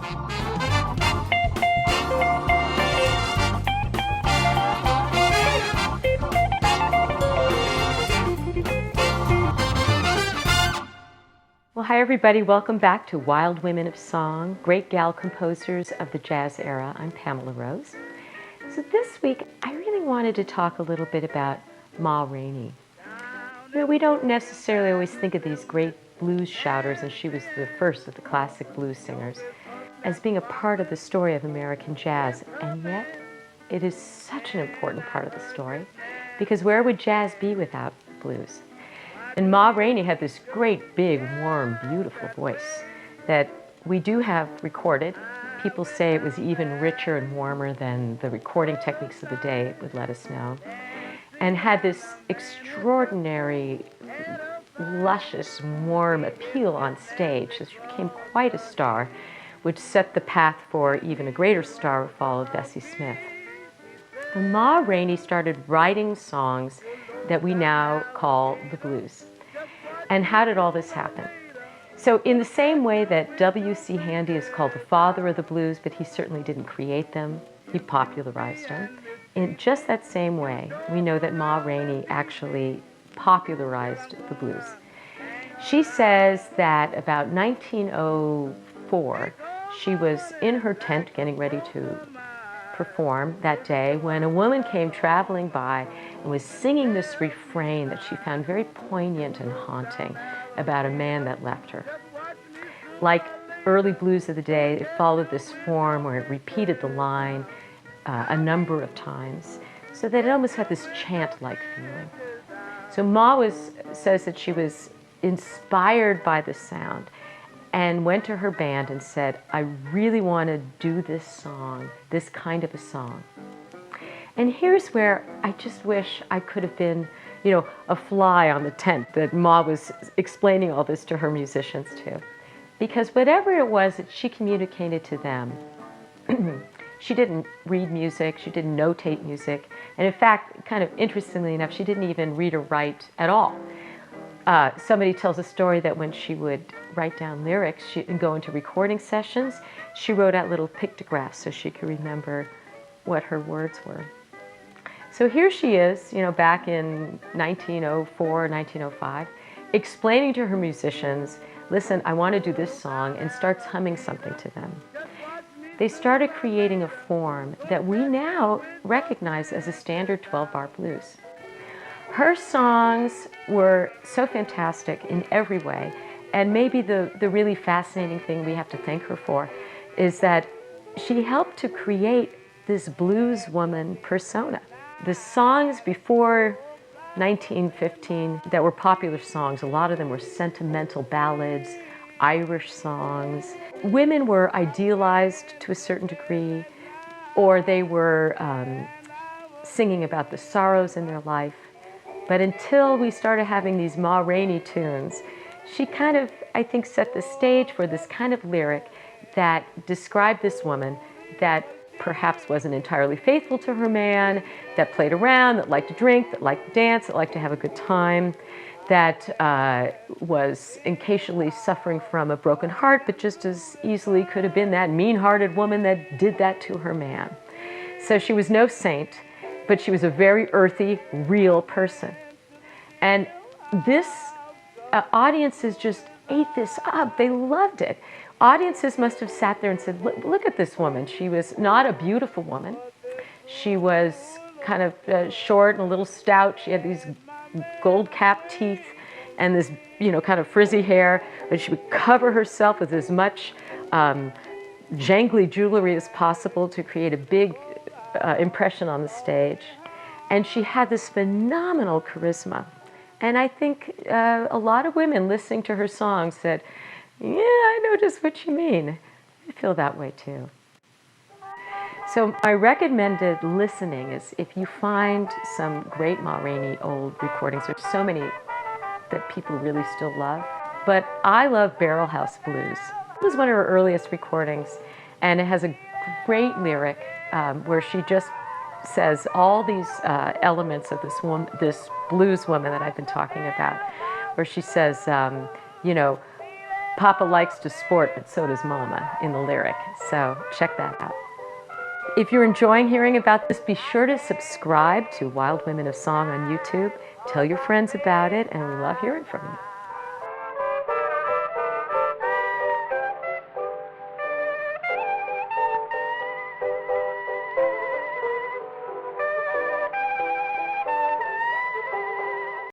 Well, hi everybody, welcome back to Wild Women of Song, Great Gal Composers of the Jazz Era. I'm Pamela Rose. So this week, I really wanted to talk a little bit about Ma Rainey. You know, we don't necessarily always think of these great blues shouters, and she was the first of the classic blues singers, as being a part of the story of American jazz, and yet it is such an important part of the story, because where would jazz be without blues? And Ma Rainey had this great, big, warm, beautiful voice that we do have recorded. People say it was even richer and warmer than the recording techniques of the day would let us know. And had this extraordinary, luscious, warm appeal on stage. So she became quite a star, which set the path for even a greater star who followed, Bessie Smith. And Ma Rainey started writing songs that we now call the blues. And how did all this happen? So in the same way that W.C. Handy is called the father of the blues, but he certainly didn't create them, he popularized them. In just that same way, we know that Ma Rainey actually popularized the blues. She says that about 1904, she was in her tent getting ready to perform that day when a woman came traveling by and was singing this refrain that she found very poignant and haunting about a man that left her. Like early blues of the day, it followed this form where it repeated the line a number of times, so that it almost had this chant-like feeling. So Ma says that she was inspired by the sound and went to her band and said, I really want to do this song, this kind of a song. And here's where I just wish I could have been, you know, a fly on the tent that Ma was explaining all this to her musicians too. Because whatever it was that she communicated to them, she didn't read music, she didn't notate music, and in fact, kind of interestingly enough, she didn't even read or write at all. Somebody tells a story that when she would write down lyrics and go into recording sessions, she wrote out little pictographs so she could remember what her words were. So here she is, you know, back in 1904, 1905, explaining to her musicians, listen, I want to do this song, and starts humming something to them. They started creating a form that we now recognize as a standard 12-bar blues. Her songs were so fantastic in every way, and maybe the really fascinating thing we have to thank her for is that she helped to create this blues woman persona. The songs before 1915 that were popular songs, a lot of them were sentimental ballads, Irish songs. Women were idealized to a certain degree, or they were singing about the sorrows in their life. But until we started having these Ma Rainey tunes, she kind of, I think, set the stage for this kind of lyric that described this woman that perhaps wasn't entirely faithful to her man, that played around, that liked to drink, that liked to dance, that liked to have a good time, that was occasionally suffering from a broken heart, but just as easily could have been that mean-hearted woman that did that to her man. So she was no saint, but she was a very earthy, real person. And this, audiences just ate this up. They loved it. Audiences must have sat there and said, look at this woman. She was not a beautiful woman. She was kind of short and a little stout. She had these gold-capped teeth and this, you know, kind of frizzy hair. But she would cover herself with as much jangly jewelry as possible to create a big impression on the stage. And she had this phenomenal charisma. And I think a lot of women listening to her songs said, yeah, I know just what you mean. I feel that way too. So my recommended listening is if you find some great Ma Rainey old recordings. There's so many that people really still love. But I love Barrel House Blues. It was one of her earliest recordings, and it has a great lyric where she just says all these elements of this blues woman that I've been talking about, where she says, you know, Papa likes to sport, but so does Mama in the lyric. So check that out. If you're enjoying hearing about this, be sure to subscribe to Wild Women of Song on YouTube. Tell your friends about it, and we love hearing from you.